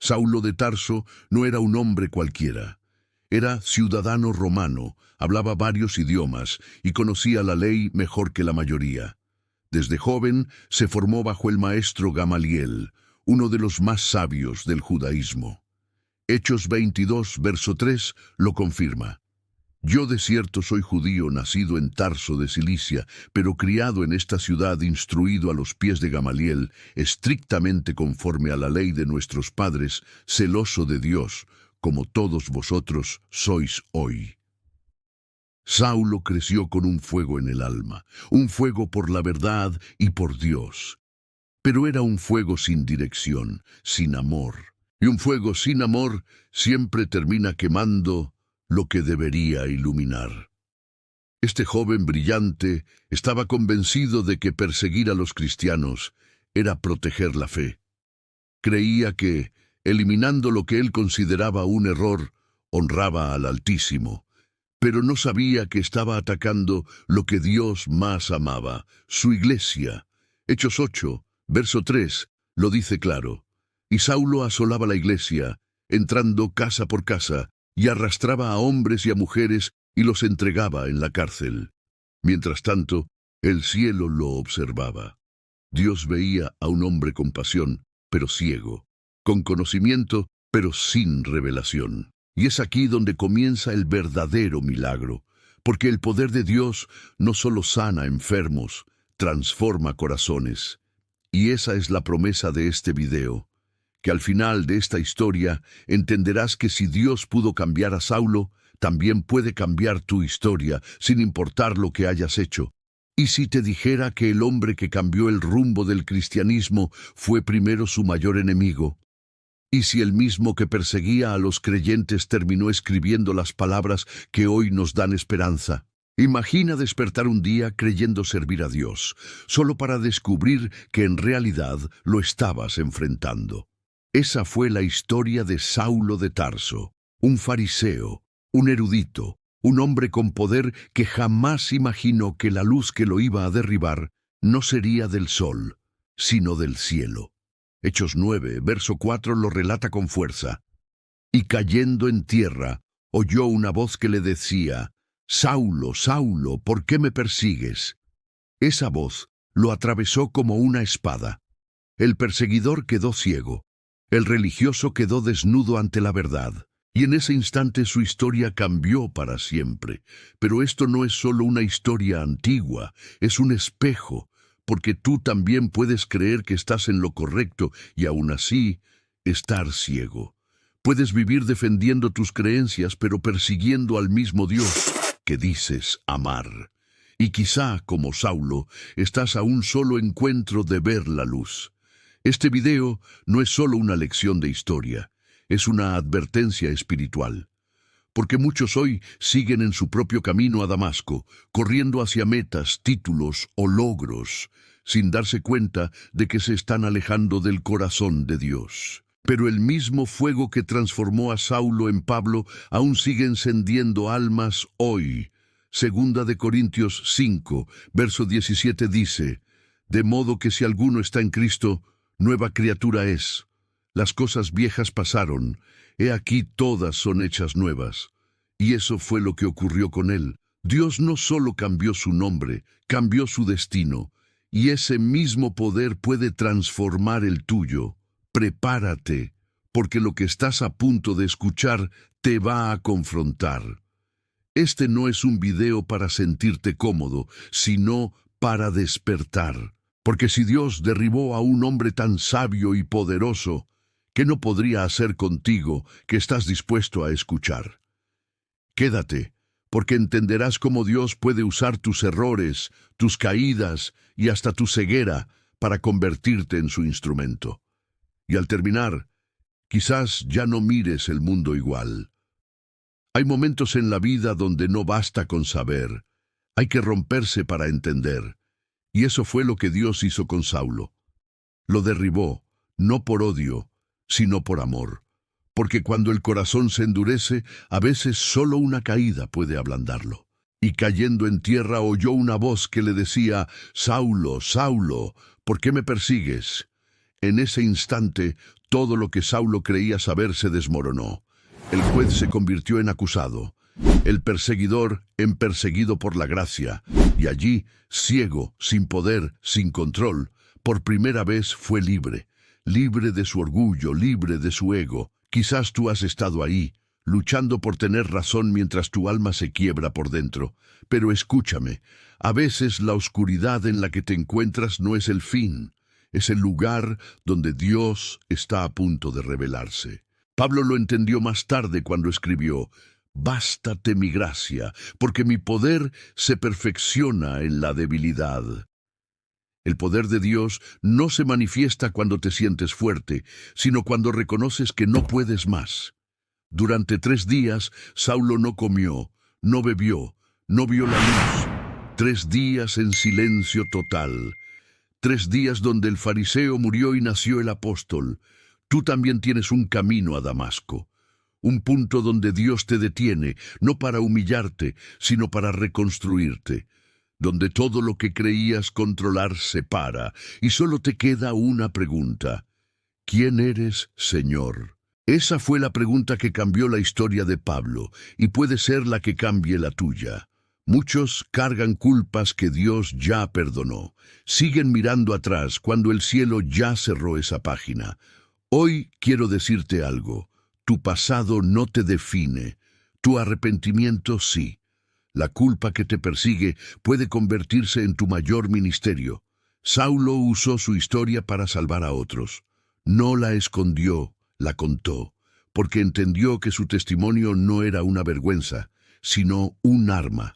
Saulo de Tarso no era un hombre cualquiera. Era ciudadano romano, hablaba varios idiomas y conocía la ley mejor que la mayoría. Desde joven se formó bajo el maestro Gamaliel, uno de los más sabios del judaísmo. Hechos 22, verso 3, lo confirma. Yo de cierto soy judío, nacido en Tarso de Cilicia, pero criado en esta ciudad, instruido a los pies de Gamaliel, estrictamente conforme a la ley de nuestros padres, celoso de Dios, como todos vosotros sois hoy. Saulo creció con un fuego en el alma, un fuego por la verdad y por Dios. Pero era un fuego sin dirección, sin amor. Y un fuego sin amor siempre termina quemando lo que debería iluminar. Este joven brillante estaba convencido de que perseguir a los cristianos era proteger la fe. Creía que, eliminando lo que él consideraba un error, honraba al Altísimo, pero no sabía que estaba atacando lo que Dios más amaba, su iglesia. Hechos 8, verso 3, lo dice claro. Y Saulo asolaba la iglesia, entrando casa por casa, y arrastraba a hombres y a mujeres y los entregaba en la cárcel. Mientras tanto, el cielo lo observaba. Dios veía a un hombre con pasión, pero ciego, con conocimiento, pero sin revelación. Y es aquí donde comienza el verdadero milagro, porque el poder de Dios no solo sana enfermos, transforma corazones. Y esa es la promesa de este video, que al final de esta historia entenderás que si Dios pudo cambiar a Saulo, también puede cambiar tu historia, sin importar lo que hayas hecho. Y si te dijera que el hombre que cambió el rumbo del cristianismo fue primero su mayor enemigo, y si el mismo que perseguía a los creyentes terminó escribiendo las palabras que hoy nos dan esperanza. Imagina despertar un día creyendo servir a Dios, solo para descubrir que en realidad lo estabas enfrentando. Esa fue la historia de Saulo de Tarso, un fariseo, un erudito, un hombre con poder que jamás imaginó que la luz que lo iba a derribar no sería del sol, sino del cielo. Hechos 9, verso 4 lo relata con fuerza. Y cayendo en tierra, oyó una voz que le decía, «Saulo, Saulo, ¿por qué me persigues?» Esa voz lo atravesó como una espada. El perseguidor quedó ciego. El religioso quedó desnudo ante la verdad, y en ese instante su historia cambió para siempre. Pero esto no es solo una historia antigua, es un espejo, porque tú también puedes creer que estás en lo correcto y aún así estar ciego. Puedes vivir defendiendo tus creencias, pero persiguiendo al mismo Dios que dices amar. Y quizá, como Saulo, estás a un solo encuentro de ver la luz. Este video no es solo una lección de historia, es una advertencia espiritual. Porque muchos hoy siguen en su propio camino a Damasco, corriendo hacia metas, títulos o logros, sin darse cuenta de que se están alejando del corazón de Dios. Pero el mismo fuego que transformó a Saulo en Pablo aún sigue encendiendo almas hoy. Segunda de Corintios 5, verso 17 dice, «De modo que si alguno está en Cristo, nueva criatura es. Las cosas viejas pasaron, he aquí todas son hechas nuevas». Y eso fue lo que ocurrió con él. Dios no solo cambió su nombre, cambió su destino, y ese mismo poder puede transformar el tuyo. Prepárate, porque lo que estás a punto de escuchar te va a confrontar. Este no es un video para sentirte cómodo, sino para despertar. Porque si Dios derribó a un hombre tan sabio y poderoso, ¿qué no podría hacer contigo que estás dispuesto a escuchar? Quédate, porque entenderás cómo Dios puede usar tus errores, tus caídas y hasta tu ceguera para convertirte en su instrumento. Y al terminar, quizás ya no mires el mundo igual. Hay momentos en la vida donde no basta con saber, hay que romperse para entender. Y eso fue lo que Dios hizo con Saulo. Lo derribó, no por odio, sino por amor. Porque cuando el corazón se endurece, a veces solo una caída puede ablandarlo. Y cayendo en tierra oyó una voz que le decía, «Saulo, Saulo, ¿por qué me persigues?» En ese instante, todo lo que Saulo creía saber se desmoronó. El juez se convirtió en acusado, el perseguidor en perseguido por la gracia, y allí, ciego, sin poder, sin control, por primera vez fue libre, libre de su orgullo, libre de su ego. Quizás tú has estado ahí, luchando por tener razón mientras tu alma se quiebra por dentro. Pero escúchame, a veces la oscuridad en la que te encuentras no es el fin, es el lugar donde Dios está a punto de revelarse. Pablo lo entendió más tarde cuando escribió: «Bástate mi gracia, porque mi poder se perfecciona en la debilidad». El poder de Dios no se manifiesta cuando te sientes fuerte, sino cuando reconoces que no puedes más. Durante 3 días, Saulo no comió, no bebió, no vio la luz. 3 días en silencio total. 3 días donde el fariseo murió y nació el apóstol. Tú también tienes un camino a Damasco. Un punto donde Dios te detiene, no para humillarte, sino para reconstruirte. Donde todo lo que creías controlar se para, y solo te queda una pregunta: ¿quién eres, Señor? Esa fue la pregunta que cambió la historia de Pablo, y puede ser la que cambie la tuya. Muchos cargan culpas que Dios ya perdonó. Siguen mirando atrás cuando el cielo ya cerró esa página. Hoy quiero decirte algo. Tu pasado no te define. Tu arrepentimiento sí. La culpa que te persigue puede convertirse en tu mayor ministerio. Saulo usó su historia para salvar a otros. No la escondió, la contó, porque entendió que su testimonio no era una vergüenza, sino un arma.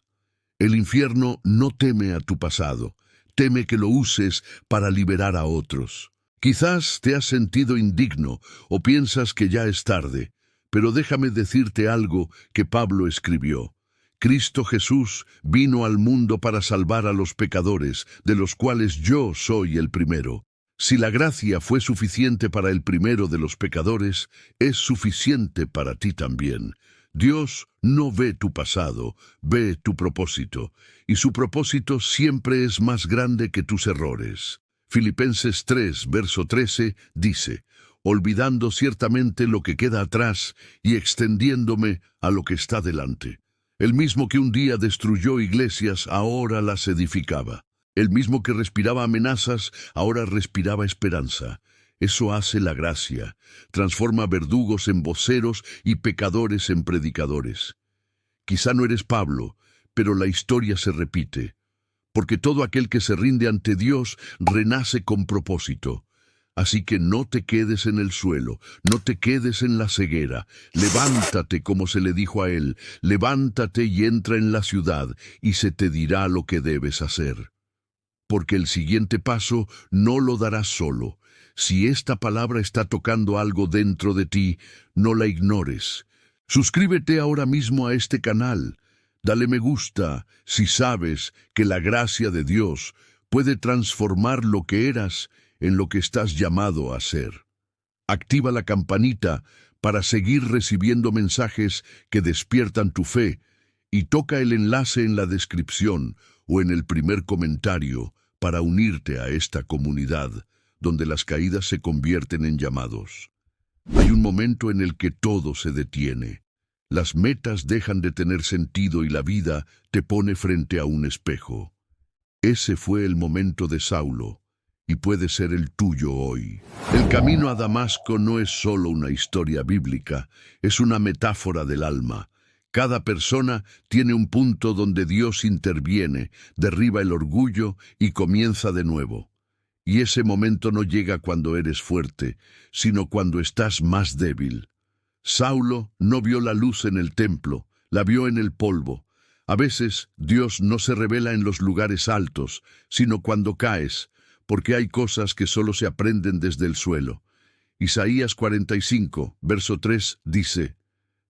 El infierno no teme a tu pasado, teme que lo uses para liberar a otros. Quizás te has sentido indigno o piensas que ya es tarde, pero déjame decirte algo que Pablo escribió. Cristo Jesús vino al mundo para salvar a los pecadores, de los cuales yo soy el primero. Si la gracia fue suficiente para el primero de los pecadores, es suficiente para ti también. Dios no ve tu pasado, ve tu propósito, y su propósito siempre es más grande que tus errores. Filipenses 3, verso 13, dice: «Olvidando ciertamente lo que queda atrás y extendiéndome a lo que está delante». El mismo que un día destruyó iglesias, ahora las edificaba. El mismo que respiraba amenazas, ahora respiraba esperanza. Eso hace la gracia. Transforma verdugos en voceros y pecadores en predicadores. Quizá no eres Pablo, pero la historia se repite. Porque todo aquel que se rinde ante Dios renace con propósito. Así que no te quedes en el suelo, no te quedes en la ceguera. Levántate, como se le dijo a él, levántate y entra en la ciudad, y se te dirá lo que debes hacer. Porque el siguiente paso no lo darás solo. Si esta palabra está tocando algo dentro de ti, no la ignores. Suscríbete ahora mismo a este canal. Dale me gusta si sabes que la gracia de Dios puede transformar lo que eras en lo que estás llamado a ser. Activa la campanita para seguir recibiendo mensajes que despiertan tu fe y toca el enlace en la descripción o en el primer comentario para unirte a esta comunidad donde las caídas se convierten en llamados. Hay un momento en el que todo se detiene. Las metas dejan de tener sentido y la vida te pone frente a un espejo. Ese fue el momento de Saulo. Y puede ser el tuyo hoy. El camino a Damasco no es solo una historia bíblica, es una metáfora del alma. Cada persona tiene un punto donde Dios interviene, derriba el orgullo y comienza de nuevo. Y ese momento no llega cuando eres fuerte, sino cuando estás más débil. Saulo no vio la luz en el templo, la vio en el polvo. A veces Dios no se revela en los lugares altos, sino cuando caes, porque hay cosas que solo se aprenden desde el suelo. Isaías 45, verso 3, dice: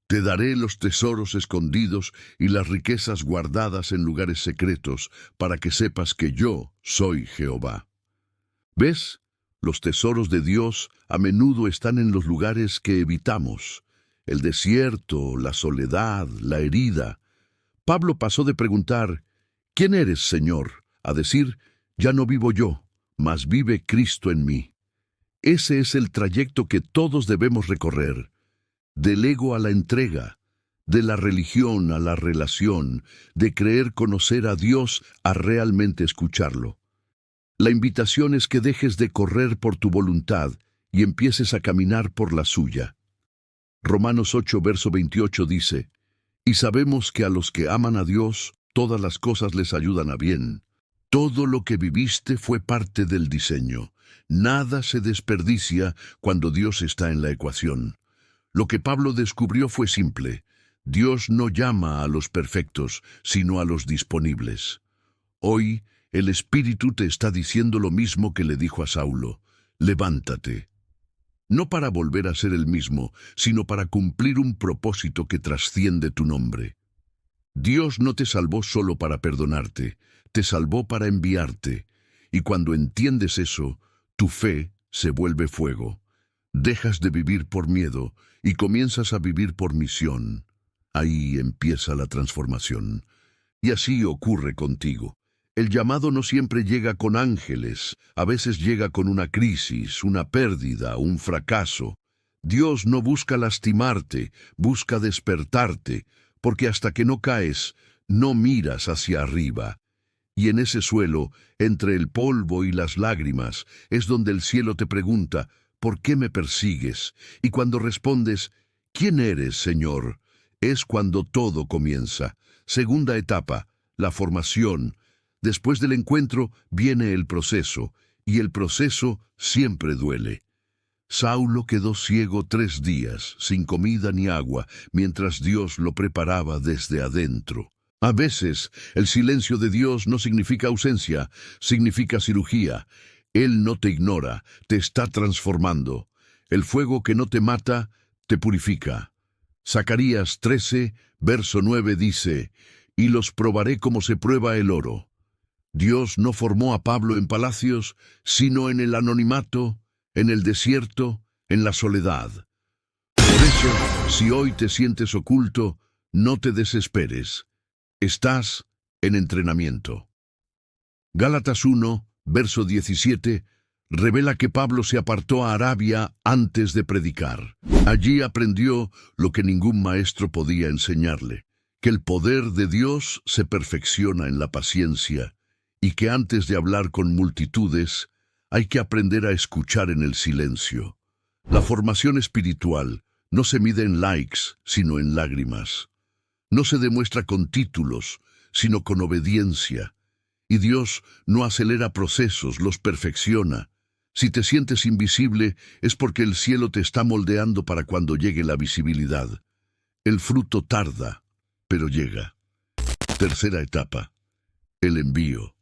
«Te daré los tesoros escondidos y las riquezas guardadas en lugares secretos, para que sepas que yo soy Jehová». ¿Ves? Los tesoros de Dios a menudo están en los lugares que evitamos. El desierto, la soledad, la herida. Pablo pasó de preguntar: «¿Quién eres, Señor?», a decir: «Ya no vivo yo, mas vive Cristo en mí». Ese es el trayecto que todos debemos recorrer, del ego a la entrega, de la religión a la relación, de creer conocer a Dios a realmente escucharlo. La invitación es que dejes de correr por tu voluntad y empieces a caminar por la suya. Romanos 8, verso 28 dice, «Y sabemos que a los que aman a Dios, todas las cosas les ayudan a bien». Todo lo que viviste fue parte del diseño. Nada se desperdicia cuando Dios está en la ecuación. Lo que Pablo descubrió fue simple. Dios no llama a los perfectos, sino a los disponibles. Hoy, el Espíritu te está diciendo lo mismo que le dijo a Saulo. Levántate. No para volver a ser el mismo, sino para cumplir un propósito que trasciende tu nombre. Dios no te salvó solo para perdonarte, te salvó para enviarte. Y cuando entiendes eso, tu fe se vuelve fuego. Dejas de vivir por miedo y comienzas a vivir por misión. Ahí empieza la transformación. Y así ocurre contigo. El llamado no siempre llega con ángeles, a veces llega con una crisis, una pérdida, un fracaso. Dios no busca lastimarte, busca despertarte, porque hasta que no caes, no miras hacia arriba. Y en ese suelo, entre el polvo y las lágrimas, es donde el cielo te pregunta, ¿por qué me persigues? Y cuando respondes, ¿quién eres, Señor? Es cuando todo comienza. Segunda etapa, la formación. Después del encuentro viene el proceso, y el proceso siempre duele. Saulo quedó ciego 3 días, sin comida ni agua, mientras Dios lo preparaba desde adentro. A veces, el silencio de Dios no significa ausencia, significa cirugía. Él no te ignora, te está transformando. El fuego que no te mata, te purifica. Zacarías 13, verso 9 dice, «Y los probaré como se prueba el oro». Dios no formó a Pablo en palacios, sino en el anonimato, en el desierto, en la soledad. Por eso, si hoy te sientes oculto, no te desesperes. Estás en entrenamiento. Gálatas 1, verso 17, revela que Pablo se apartó a Arabia antes de predicar. Allí aprendió lo que ningún maestro podía enseñarle, que el poder de Dios se perfecciona en la paciencia y que antes de hablar con multitudes, hay que aprender a escuchar en el silencio. La formación espiritual no se mide en likes, sino en lágrimas. No se demuestra con títulos, sino con obediencia. Y Dios no acelera procesos, los perfecciona. Si te sientes invisible, es porque el cielo te está moldeando para cuando llegue la visibilidad. El fruto tarda, pero llega. Tercera etapa, el envío.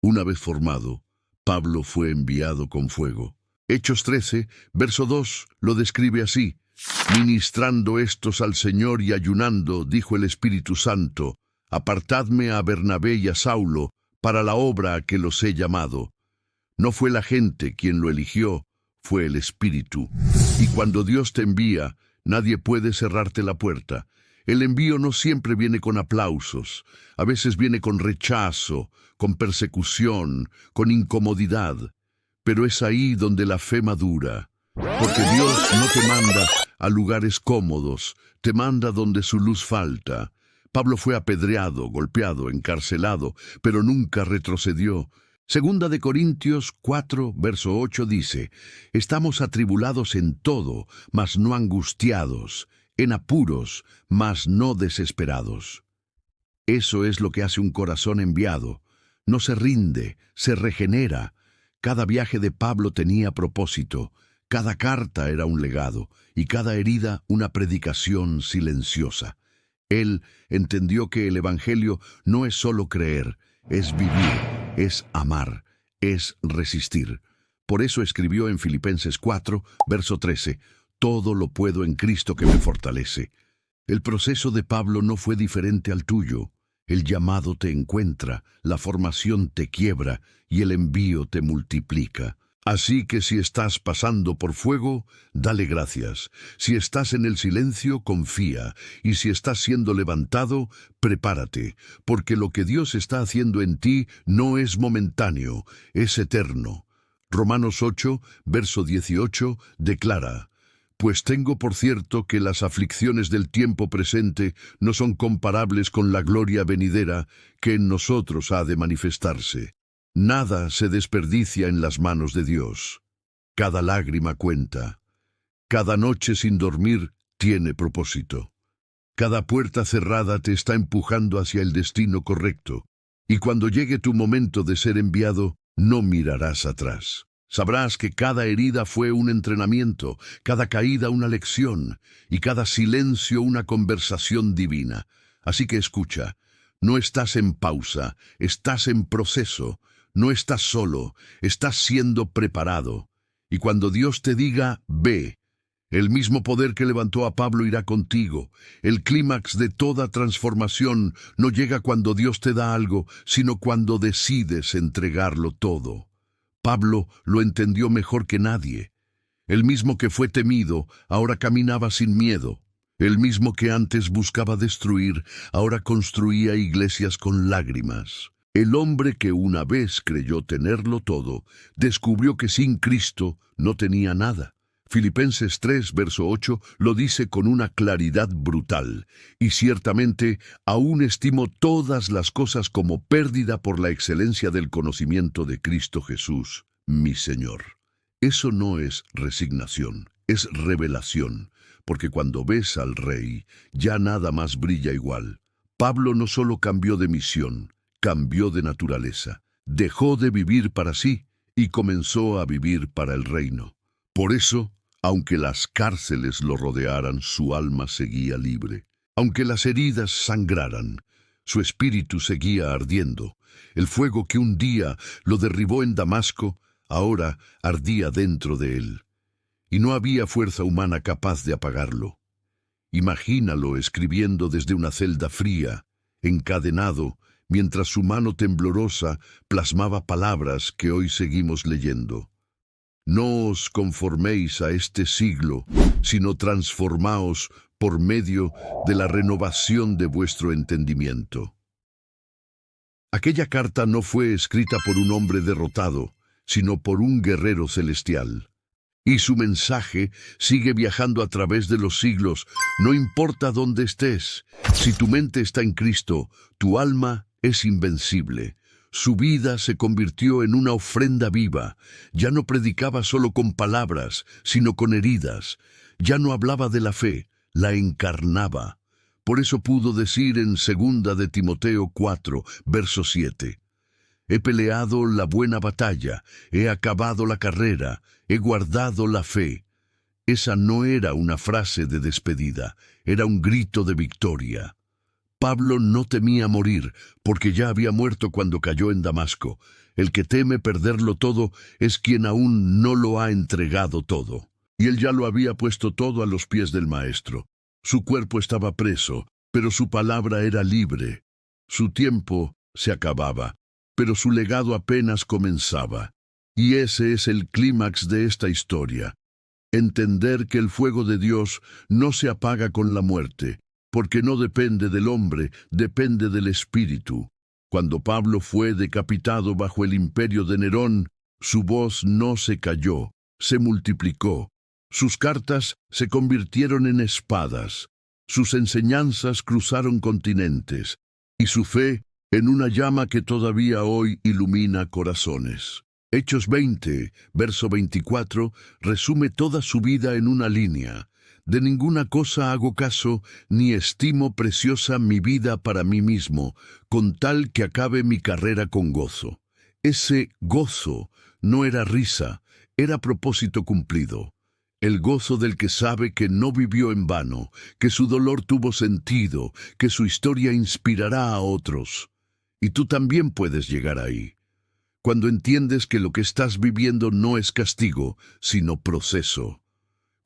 Una vez formado, Pablo fue enviado con fuego. Hechos 13, verso 2, lo describe así. «Ministrando estos al Señor y ayunando, dijo el Espíritu Santo, apartadme a Bernabé y a Saulo para la obra a que los he llamado». No fue la gente quien lo eligió, fue el Espíritu. Y cuando Dios te envía, nadie puede cerrarte la puerta. El envío no siempre viene con aplausos, a veces viene con rechazo, con persecución, con incomodidad. Pero es ahí donde la fe madura. Porque Dios no te manda a lugares cómodos, te manda donde su luz falta. Pablo fue apedreado, golpeado, encarcelado, pero nunca retrocedió. Segunda de Corintios 4, verso 8 dice, «Estamos atribulados en todo, mas no angustiados, en apuros, mas no desesperados». Eso es lo que hace un corazón enviado. No se rinde, se regenera. Cada viaje de Pablo tenía propósito, cada carta era un legado, y cada herida una predicación silenciosa. Él entendió que el Evangelio no es solo creer, es vivir, es amar, es resistir. Por eso escribió en Filipenses 4, verso 13, «Todo lo puedo en Cristo que me fortalece». El proceso de Pablo no fue diferente al tuyo. El llamado te encuentra, la formación te quiebra y el envío te multiplica. Así que si estás pasando por fuego, dale gracias. Si estás en el silencio, confía. Y si estás siendo levantado, prepárate, porque lo que Dios está haciendo en ti no es momentáneo, es eterno. Romanos 8, verso 18, declara: «Pues tengo por cierto que las aflicciones del tiempo presente no son comparables con la gloria venidera que en nosotros ha de manifestarse. Nada se desperdicia en las manos de Dios. Cada lágrima cuenta. Cada noche sin dormir tiene propósito. Cada puerta cerrada te está empujando hacia el destino correcto. Y cuando llegue tu momento de ser enviado, no mirarás atrás. Sabrás que cada herida fue un entrenamiento, cada caída una lección, y cada silencio una conversación divina. Así que escucha, no estás en pausa, estás en proceso, no estás solo, estás siendo preparado. Y cuando Dios te diga, ve, el mismo poder que levantó a Pablo irá contigo. El clímax de toda transformación no llega cuando Dios te da algo, sino cuando decides entregarlo todo. Pablo lo entendió mejor que nadie. El mismo que fue temido, ahora caminaba sin miedo. El mismo que antes buscaba destruir, ahora construía iglesias con lágrimas. El hombre que una vez creyó tenerlo todo, descubrió que sin Cristo no tenía nada. Filipenses 3, verso 8, lo dice con una claridad brutal. Y ciertamente, aún estimo todas las cosas como pérdida por la excelencia del conocimiento de Cristo Jesús, mi Señor. Eso no es resignación, es revelación, porque cuando ves al Rey, ya nada más brilla igual. Pablo no solo cambió de misión, cambió de naturaleza. Dejó de vivir para sí y comenzó a vivir para el reino. Por eso, aunque las cárceles lo rodearan, su alma seguía libre. Aunque las heridas sangraran, su espíritu seguía ardiendo. El fuego que un día lo derribó en Damasco, ahora ardía dentro de él. Y no había fuerza humana capaz de apagarlo. Imagínalo escribiendo desde una celda fría, encadenado, mientras su mano temblorosa plasmaba palabras que hoy seguimos leyendo. No os conforméis a este siglo, sino transformaos por medio de la renovación de vuestro entendimiento. Aquella carta no fue escrita por un hombre derrotado, sino por un guerrero celestial. Y su mensaje sigue viajando a través de los siglos, no importa dónde estés. Si tu mente está en Cristo, tu alma es invencible. Su vida se convirtió en una ofrenda viva. Ya no predicaba solo con palabras, sino con heridas. Ya no hablaba de la fe, la encarnaba. Por eso pudo decir en 2 de Timoteo 4, verso 7, «He peleado la buena batalla, he acabado la carrera, he guardado la fe». Esa no era una frase de despedida, era un grito de victoria. Pablo no temía morir, porque ya había muerto cuando cayó en Damasco. El que teme perderlo todo es quien aún no lo ha entregado todo. Y él ya lo había puesto todo a los pies del Maestro. Su cuerpo estaba preso, pero su palabra era libre. Su tiempo se acababa, pero su legado apenas comenzaba. Y ese es el clímax de esta historia. Entender que el fuego de Dios no se apaga con la muerte, porque no depende del hombre, depende del Espíritu. Cuando Pablo fue decapitado bajo el imperio de Nerón, su voz no se cayó, se multiplicó. Sus cartas se convirtieron en espadas, sus enseñanzas cruzaron continentes, y su fe en una llama que todavía hoy ilumina corazones. Hechos 20, verso 24, resume toda su vida en una línea. De ninguna cosa hago caso, ni estimo preciosa mi vida para mí mismo, con tal que acabe mi carrera con gozo. Ese gozo no era risa, era propósito cumplido. El gozo del que sabe que no vivió en vano, que su dolor tuvo sentido, que su historia inspirará a otros. Y tú también puedes llegar ahí. Cuando entiendes que lo que estás viviendo no es castigo, sino proceso.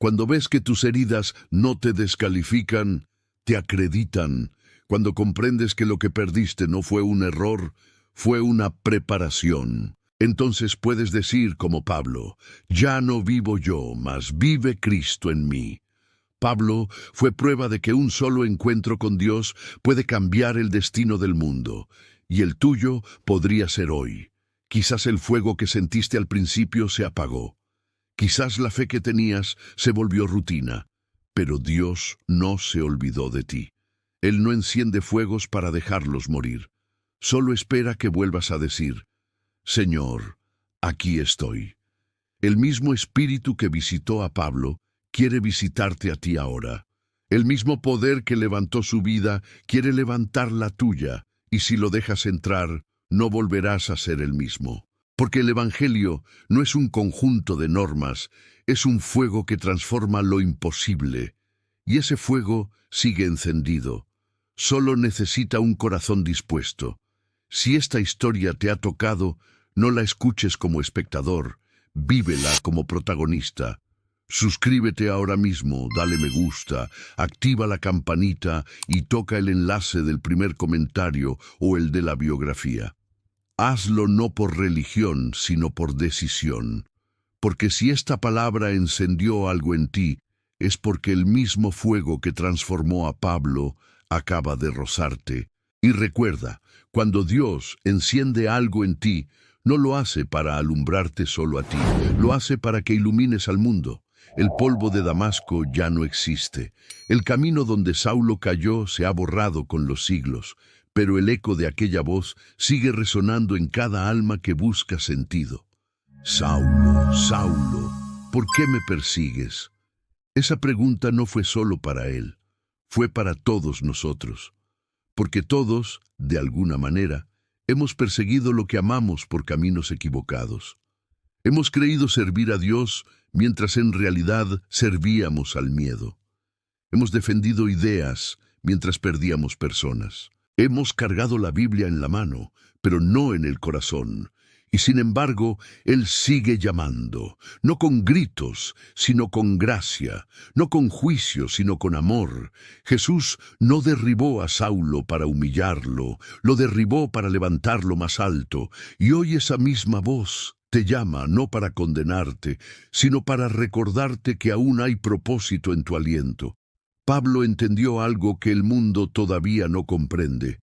Cuando ves que tus heridas no te descalifican, te acreditan. Cuando comprendes que lo que perdiste no fue un error, fue una preparación. Entonces puedes decir como Pablo, ya no vivo yo, mas vive Cristo en mí. Pablo fue prueba de que un solo encuentro con Dios puede cambiar el destino del mundo, y el tuyo podría ser hoy. Quizás el fuego que sentiste al principio se apagó. Quizás la fe que tenías se volvió rutina. Pero Dios no se olvidó de ti. Él no enciende fuegos para dejarlos morir. Solo espera que vuelvas a decir: Señor, aquí estoy. El mismo Espíritu que visitó a Pablo quiere visitarte a ti ahora. El mismo poder que levantó su vida quiere levantar la tuya, y si lo dejas entrar, no volverás a ser el mismo. Porque el Evangelio no es un conjunto de normas, es un fuego que transforma lo imposible. Y ese fuego sigue encendido. Solo necesita un corazón dispuesto. Si esta historia te ha tocado, no la escuches como espectador, vívela como protagonista. Suscríbete ahora mismo, dale me gusta, activa la campanita y toca el enlace del primer comentario o el de la biografía. Hazlo no por religión, sino por decisión. Porque si esta palabra encendió algo en ti, es porque el mismo fuego que transformó a Pablo acaba de rozarte. Y recuerda, cuando Dios enciende algo en ti, no lo hace para alumbrarte solo a ti, lo hace para que ilumines al mundo. El polvo de Damasco ya no existe. El camino donde Saulo cayó se ha borrado con los siglos, pero el eco de aquella voz sigue resonando en cada alma que busca sentido. Saulo, Saulo, ¿por qué me persigues? Esa pregunta no fue solo para él, fue para todos nosotros, porque todos, de alguna manera, hemos perseguido lo que amamos por caminos equivocados. Hemos creído servir a Dios mientras en realidad servíamos al miedo. Hemos defendido ideas mientras perdíamos personas. Hemos cargado la Biblia en la mano, pero no en el corazón. Y sin embargo, Él sigue llamando, no con gritos, sino con gracia, no con juicio, sino con amor. Jesús no derribó a Saulo para humillarlo, lo derribó para levantarlo más alto, y hoy esa misma voz te llama no para condenarte, sino para recordarte que aún hay propósito en tu aliento. Pablo entendió algo que el mundo todavía no comprende,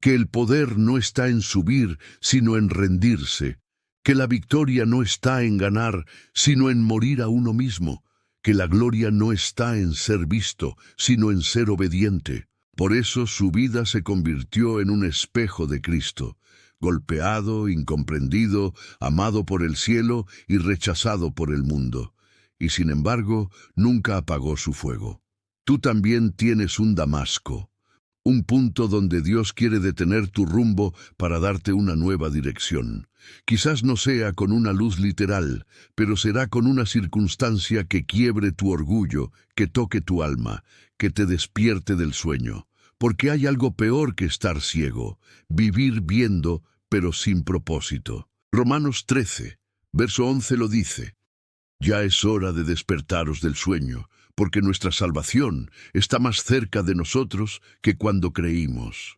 que el poder no está en subir, sino en rendirse, que la victoria no está en ganar, sino en morir a uno mismo, que la gloria no está en ser visto, sino en ser obediente. Por eso su vida se convirtió en un espejo de Cristo, golpeado, incomprendido, amado por el cielo y rechazado por el mundo. Y sin embargo, nunca apagó su fuego. Tú también tienes un Damasco, un punto donde Dios quiere detener tu rumbo para darte una nueva dirección. Quizás no sea con una luz literal, pero será con una circunstancia que quiebre tu orgullo, que toque tu alma, que te despierte del sueño. Porque hay algo peor que estar ciego, vivir viendo, pero sin propósito. Romanos 13, verso 11 lo dice: Ya es hora de despertaros del sueño, porque nuestra salvación está más cerca de nosotros que cuando creímos.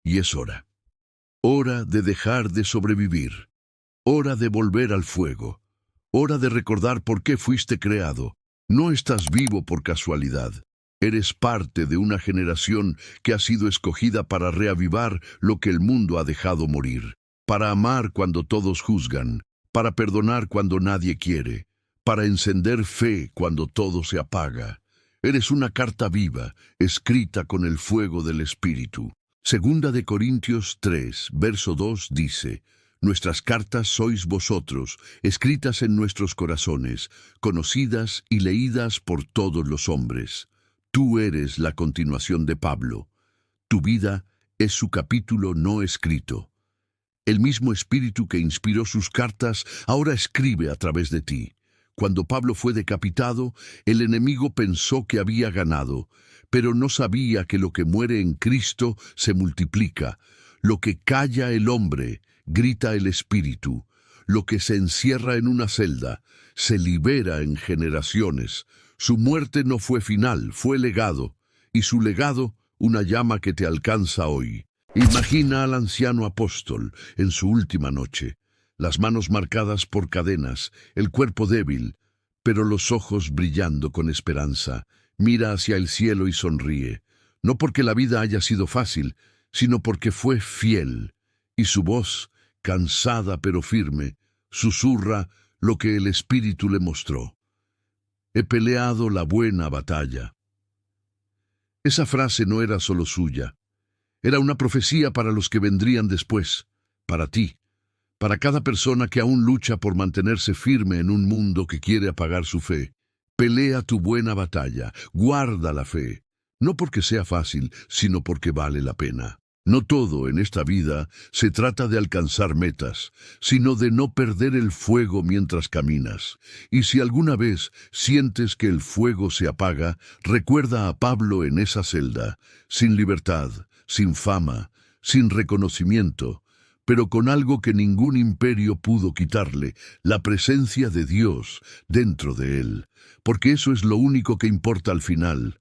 Y es hora. Hora de dejar de sobrevivir. Hora de volver al fuego. Hora de recordar por qué fuiste creado. No estás vivo por casualidad. Eres parte de una generación que ha sido escogida para reavivar lo que el mundo ha dejado morir, para amar cuando todos juzgan, para perdonar cuando nadie quiere, para encender fe cuando todo se apaga. Eres una carta viva, escrita con el fuego del Espíritu. Segunda de Corintios 3, verso 2 dice: Nuestras cartas sois vosotros, escritas en nuestros corazones, conocidas y leídas por todos los hombres. Tú eres la continuación de Pablo. Tu vida es su capítulo no escrito. El mismo Espíritu que inspiró sus cartas ahora escribe a través de ti. Cuando Pablo fue decapitado, el enemigo pensó que había ganado, pero no sabía que lo que muere en Cristo se multiplica. Lo que calla el hombre, grita el Espíritu. Lo que se encierra en una celda, se libera en generaciones. Su muerte no fue final, fue legado, y su legado, una llama que te alcanza hoy. Imagina al anciano apóstol en su última noche, las manos marcadas por cadenas, el cuerpo débil, pero los ojos brillando con esperanza. Mira hacia el cielo y sonríe, no porque la vida haya sido fácil, sino porque fue fiel, y su voz, cansada pero firme, susurra lo que el Espíritu le mostró. He peleado la buena batalla. Esa frase no era solo suya. Era una profecía para los que vendrían después, para ti, para cada persona que aún lucha por mantenerse firme en un mundo que quiere apagar su fe. Pelea tu buena batalla, guarda la fe, no porque sea fácil, sino porque vale la pena. No todo en esta vida se trata de alcanzar metas, sino de no perder el fuego mientras caminas. Y si alguna vez sientes que el fuego se apaga, recuerda a Pablo en esa celda, sin libertad, sin fama, sin reconocimiento, pero con algo que ningún imperio pudo quitarle, la presencia de Dios dentro de él, porque eso es lo único que importa al final.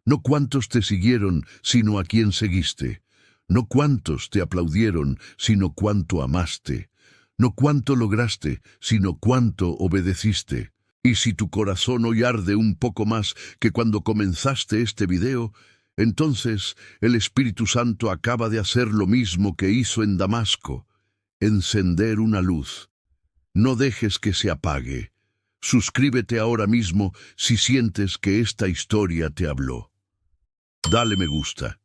No cuántos te siguieron, sino a quién seguiste. No cuántos te aplaudieron, sino cuánto amaste. No cuánto lograste, sino cuánto obedeciste. Y si tu corazón hoy arde un poco más que cuando comenzaste este video, entonces el Espíritu Santo acaba de hacer lo mismo que hizo en Damasco, encender una luz. No dejes que se apague. Suscríbete ahora mismo si sientes que esta historia te habló. Dale me gusta,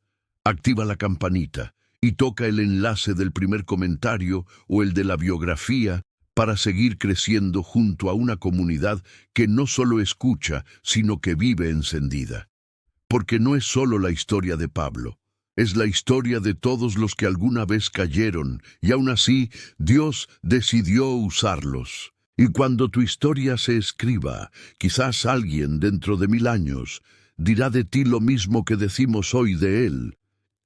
activa la campanita y toca el enlace del primer comentario o el de la biografía para seguir creciendo junto a una comunidad que no solo escucha, sino que vive encendida. Porque no es solo la historia de Pablo, es la historia de todos los que alguna vez cayeron y aún así Dios decidió usarlos. Y cuando tu historia se escriba, quizás alguien dentro de 1000 años dirá de ti lo mismo que decimos hoy de él.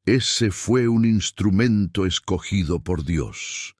Ese fue un instrumento escogido por Dios.